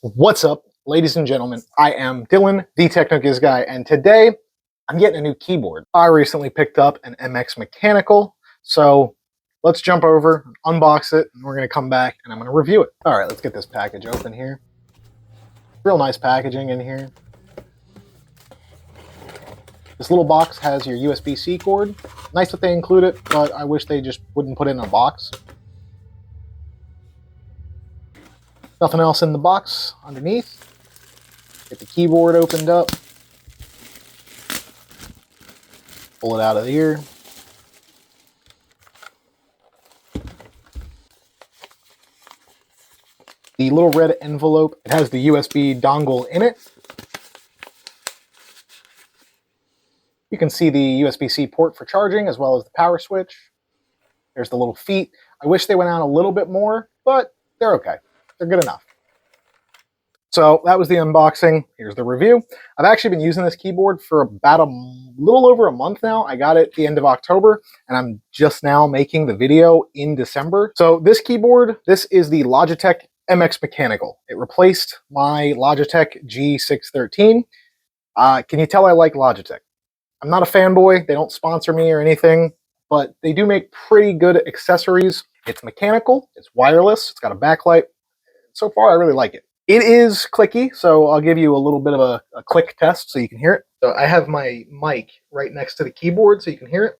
What's up, ladies and gentlemen? I am Dylan, the Technogiz guy, and today I'm getting a new keyboard. I recently picked up an MX Mechanical, so let's jump over, unbox it, and we're going to come back and I'm going to review it. All right, let's get this package open here. Real nice packaging in here. This little box has your USB-C cord. Nice that they include it, but I wish they just wouldn't put it in a box. Nothing else in the box underneath. Get the keyboard opened up. Pull it out of here. The little red envelope, it has the USB dongle in it. You can see the USB-C port for charging as well as the power switch. There's the little feet. I wish they went out a little bit more, but they're okay. They're good enough. So that was the unboxing. Here's the review. I've actually been using this keyboard for about a little over a month now. I got it at the end of October, and I'm just now making the video in December. So this keyboard, this is the Logitech MX Mechanical. It replaced my Logitech G613. Can you tell I like Logitech? I'm not a fanboy. They don't sponsor me or anything, but they do make pretty good accessories. It's mechanical, it's wireless, it's got a backlight. So far, I really like it. It is clicky, so I'll give you a little bit of a click test so you can hear it. So I have my mic right next to the keyboard so you can hear it.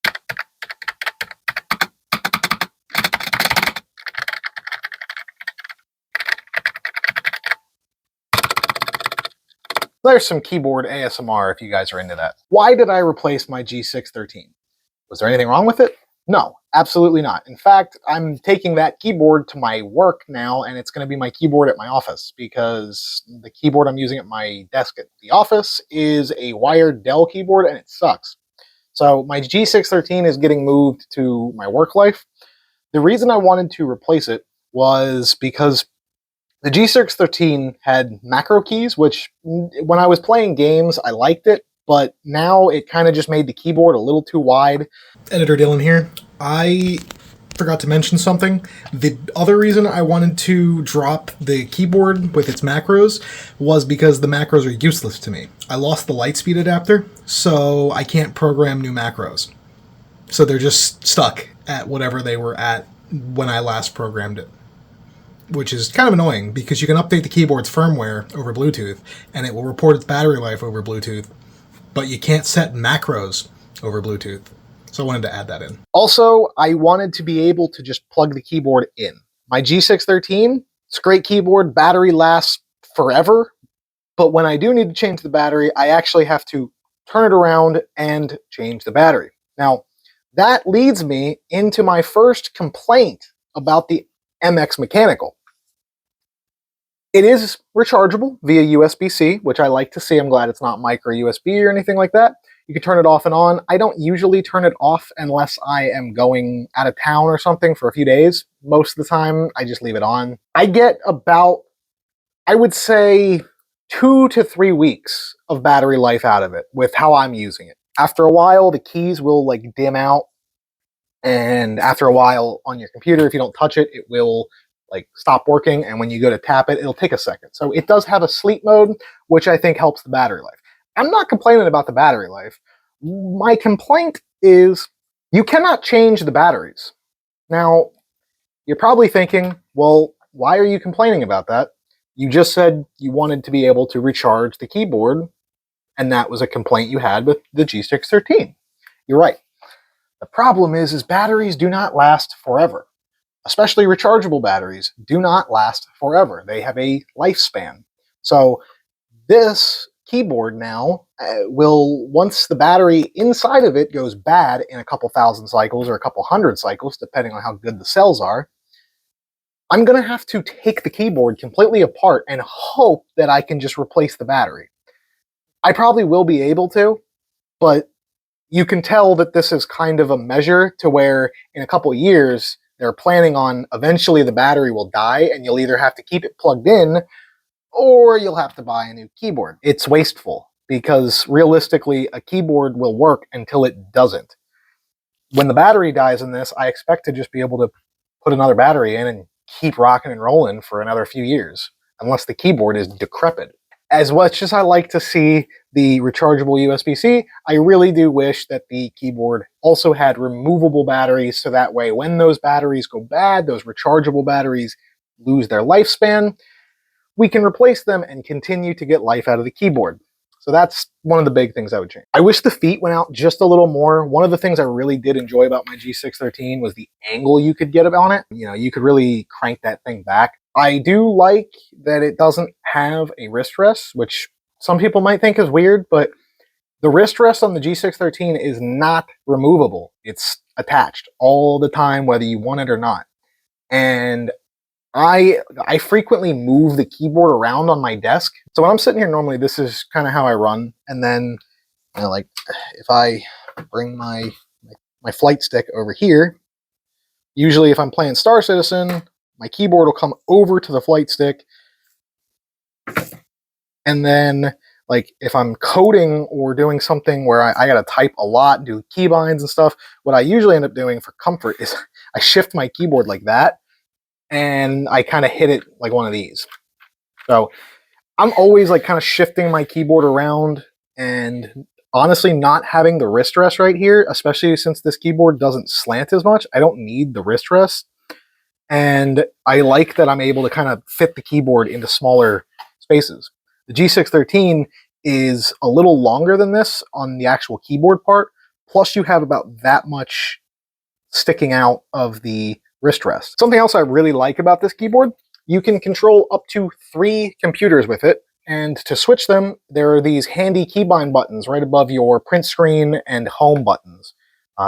There's some keyboard ASMR if you guys are into that. Why did I replace my G613? Was there anything wrong with it? No, absolutely not. In fact, I'm taking that keyboard to my work now, and it's going to be my keyboard at my office because the keyboard I'm using at my desk at the office is a wired Dell keyboard, and it sucks. So my G613 is getting moved to my work life. The reason I wanted to replace it was because the G613 had macro keys, which when I was playing games, I liked it, but now it kind of just made the keyboard a little too wide. Editor Dylan here. I forgot to mention something. The other reason I wanted to drop the keyboard with its macros was because the macros are useless to me. I lost the Lightspeed adapter, so I can't program new macros. So they're just stuck at whatever they were at when I last programmed it, which is kind of annoying because you can update the keyboard's firmware over Bluetooth and it will report its battery life over Bluetooth, but you can't set macros over Bluetooth. So I wanted to add that in. Also, I wanted to be able to just plug the keyboard in. My G613, it's a great keyboard, battery lasts forever, but when I do need to change the battery, I actually have to turn it around and change the battery. Now, that leads me into my first complaint about the MX Mechanical. It is rechargeable via USB-C, which I like to see. I'm glad it's not micro USB or anything like that. You can turn it off and on. I don't usually turn it off unless I am going out of town or something for a few days. Most of the time, I just leave it on. I get about, I would say, 2 to 3 weeks of battery life out of it with how I'm using it. After a while, the keys will like dim out. And after a while on your computer, if you don't touch it, it will like stop working, and when you go to tap it, it'll take a second. So it does have a sleep mode, which I think helps the battery life. I'm not complaining about the battery life. My complaint is you cannot change the batteries. Now, you're probably thinking, well, why are you complaining about that? You just said you wanted to be able to recharge the keyboard, and that was a complaint you had with the G613. You're right. The problem is batteries do not last forever. Especially rechargeable batteries do not last forever. They have a lifespan. So this keyboard now will, once the battery inside of it goes bad in a couple thousand cycles or a couple hundred cycles, depending on how good the cells are, I'm going to have to take the keyboard completely apart and hope that I can just replace the battery. I probably will be able to, but you can tell that this is kind of a measure to where in a couple years, they're planning on eventually the battery will die and you'll either have to keep it plugged in or you'll have to buy a new keyboard. It's wasteful because realistically a keyboard will work until it doesn't. When the battery dies in this, I expect to just be able to put another battery in and keep rocking and rolling for another few years. unless the keyboard is decrepit. As much as I like to see the rechargeable USB-C, I really do wish that the keyboard also had removable batteries, so that way when those batteries go bad, those rechargeable batteries lose their lifespan, we can replace them and continue to get life out of the keyboard. So that's one of the big things I would change. I wish the feet went out just a little more. One of the things I really did enjoy about my G613 was the angle you could get on it. You know, you could really crank that thing back. I do like that it doesn't have a wrist rest, which some people might think is weird, but the wrist rest on the G613 is not removable. It's attached all the time, whether you want it or not. And I frequently move the keyboard around on my desk. So when I'm sitting here normally, this is kind of how I run. And then, you know, like if I bring my flight stick over here, usually if I'm playing Star Citizen, my keyboard will come over to the flight stick. And then like if I'm coding or doing something where I got to type a lot, do keybinds and stuff, what I usually end up doing for comfort is I shift my keyboard like that. And I kind of hit it like one of these. So I'm always like kind of shifting my keyboard around, and honestly not having the wrist rest right here, especially since this keyboard doesn't slant as much, I don't need the wrist rest. And I like that I'm able to kind of fit the keyboard into smaller spaces. The G613 is a little longer than this on the actual keyboard part, plus you have about that much sticking out of the wrist rest. Something else I really like about this keyboard, you can control up to 3 computers with it, and to switch them, there are these handy keybind buttons right above your print screen and home buttons.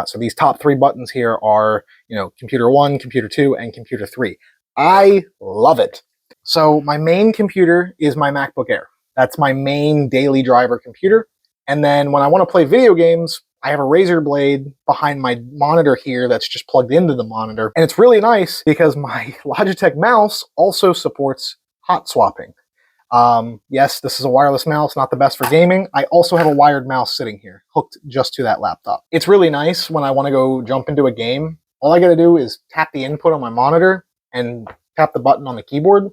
So these top 3 buttons here are, you know, computer 1, computer 2, and computer 3. I love it. So my main computer is my MacBook Air. That's my main daily driver computer. And then when I want to play video games, I have a razor blade behind my monitor here that's just plugged into the monitor. And it's really nice because my Logitech mouse also supports hot swapping. Yes, this is a wireless mouse, not the best for gaming. I also have a wired mouse sitting here, hooked just to that laptop. It's really nice when I want to go jump into a game. All I got to do is tap the input on my monitor and tap the button on the keyboard,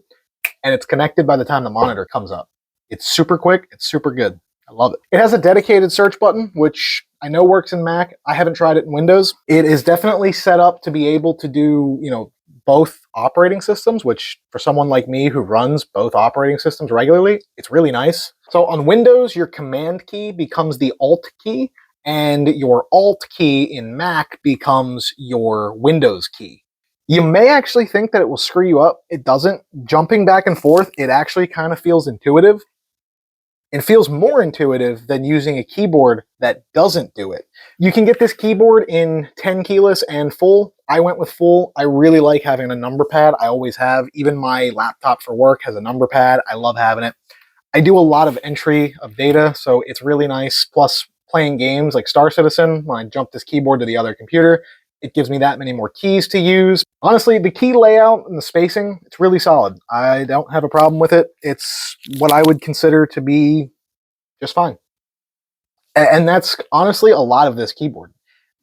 and it's connected by the time the monitor comes up. It's super quick, it's super good. I love it. It has a dedicated search button, which I know works in Mac. I haven't tried it in Windows. It is definitely set up to be able to do, you know, both operating systems, which for someone like me who runs both operating systems regularly, it's really nice. So on Windows, your Command key becomes the Alt key, and your Alt key in Mac becomes your Windows key. You may actually think that it will screw you up. It doesn't. Jumping back and forth, it actually kind of feels intuitive. It feels more intuitive than using a keyboard that doesn't do it. You can get this keyboard in 10 keyless and full. I went with full. I really like having a number pad. I always have. Even my laptop for work has a number pad. I love having it. I do a lot of entry of data, so it's really nice. Plus, playing games like Star Citizen, when I jump this keyboard to the other computer, it gives me that many more keys to use. Honestly, the key layout and the spacing, it's really solid. I don't have a problem with it. It's what I would consider to be just fine. And that's honestly a lot of this keyboard.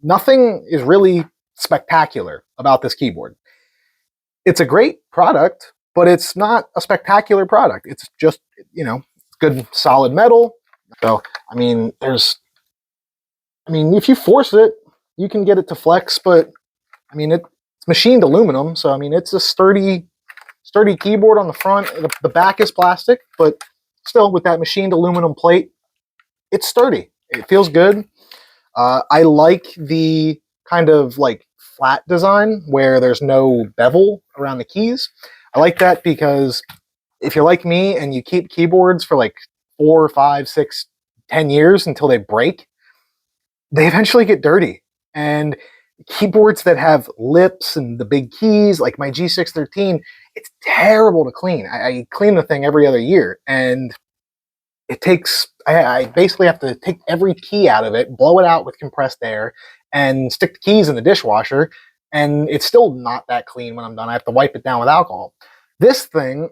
Nothing is really spectacular about this keyboard. It's a great product, but it's not a spectacular product. It's just, you know, good solid metal. So, I mean, if you force it, you can get it to flex, but I mean, it's machined aluminum, so I mean, it's a sturdy keyboard on the front. The back is plastic, but still, with that machined aluminum plate, it's sturdy. It feels good. I like the kind of like flat design where there's no bevel around the keys. I like that because if you're like me and you keep keyboards for like 4, 5, 6, 10 years until they break, they eventually get dirty. And keyboards that have lips and the big keys, like my G613, it's terrible to clean. I clean the thing every other year, and it takes, I basically have to take every key out of it, blow it out with compressed air, and stick the keys in the dishwasher, and it's still not that clean when I'm done. I have to wipe it down with alcohol. This thing,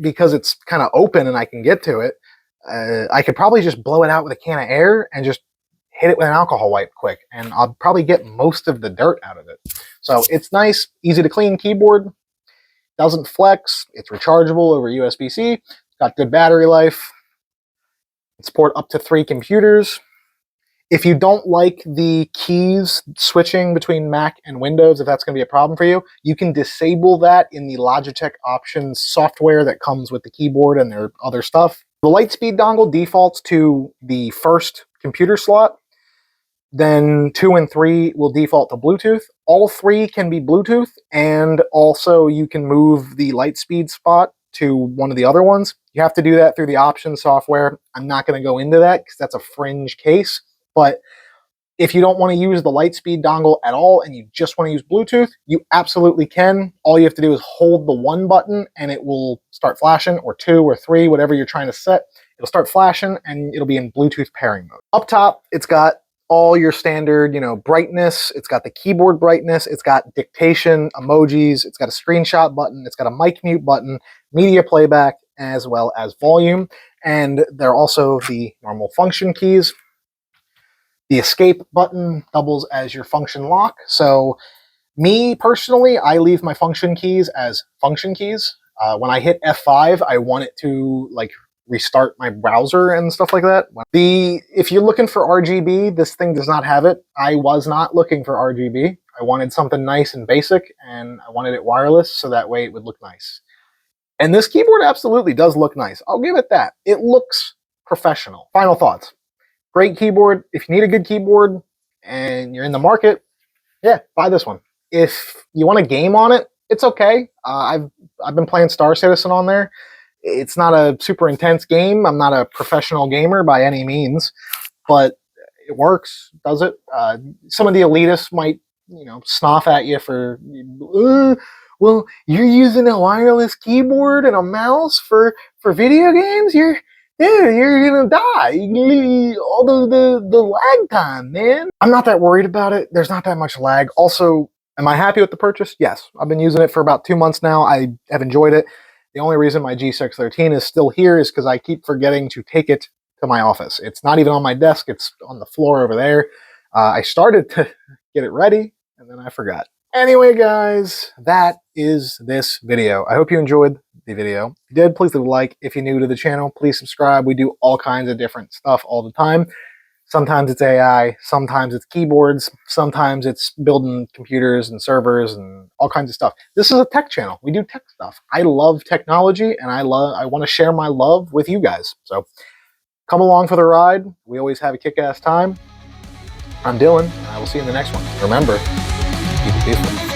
because it's kind of open and I can get to it, I could probably just blow it out with a can of air and just hit it with an alcohol wipe quick, and I'll probably get most of the dirt out of it. So it's nice, easy to clean keyboard. doesn't flex. It's rechargeable over USB-C. It's got good battery life. It supports up to 3 computers. If you don't like the keys switching between Mac and Windows, if that's going to be a problem for you, you can disable that in the Logitech options software that comes with the keyboard and their other stuff. The Lightspeed dongle defaults to the first computer slot. Then 2 and 3 will default to Bluetooth. All 3 can be Bluetooth, and also you can move the Lightspeed spot to one of the other ones. You have to do that through the options software. I'm not going to go into that because that's a fringe case. But if you don't want to use the Lightspeed dongle at all and you just want to use Bluetooth, you absolutely can. All you have to do is hold the 1 button and it will start flashing, or 2 or 3, whatever you're trying to set. It'll start flashing and it'll be in Bluetooth pairing mode. Up top, it's got all your standard, brightness. It's got the keyboard brightness. It's got dictation, emojis. It's got a screenshot button. It's got a mic mute button, media playback, as well as volume. And there are also the normal function keys. The escape button doubles as your function lock. So me personally, I leave my function keys as function keys. When I hit F5, I want it to restart my browser and stuff like that. If you're looking for RGB, this thing does not have it. I was not looking for RGB. I wanted something nice and basic, and I wanted it wireless so that way it would look nice. And this keyboard absolutely does look nice. I'll give it that. It looks professional. Final thoughts. Great keyboard. If you need a good keyboard and you're in the market, yeah, buy this one. If you want to game on it, it's okay. I've been playing Star Citizen on there. It's not a super intense game. I'm not a professional gamer by any means, but it works, does it? Some of the elitists might, scoff at you for, well, you're using a wireless keyboard and a mouse for video games? You're gonna die. All the lag time, man. I'm not that worried about it. There's not that much lag. Also, am I happy with the purchase? Yes. I've been using it for about 2 months now. I have enjoyed it. The only reason my G613 is still here is because I keep forgetting to take it to my office. It's not even on my desk. It's on the floor over there. I started to get it ready, and then I forgot. Anyway, guys, that is this video. I hope you enjoyed the video. If you did, please leave a like. If you're new to the channel, please subscribe. We do all kinds of different stuff all the time. Sometimes it's AI, sometimes it's keyboards, sometimes it's building computers and servers and all kinds of stuff. This is a tech channel. We do tech stuff. I love technology, and I want to share my love with you guys. So come along for the ride. We always have a kick-ass time. I'm Dylan, and I will see you in the next one. Remember, keep it peaceful.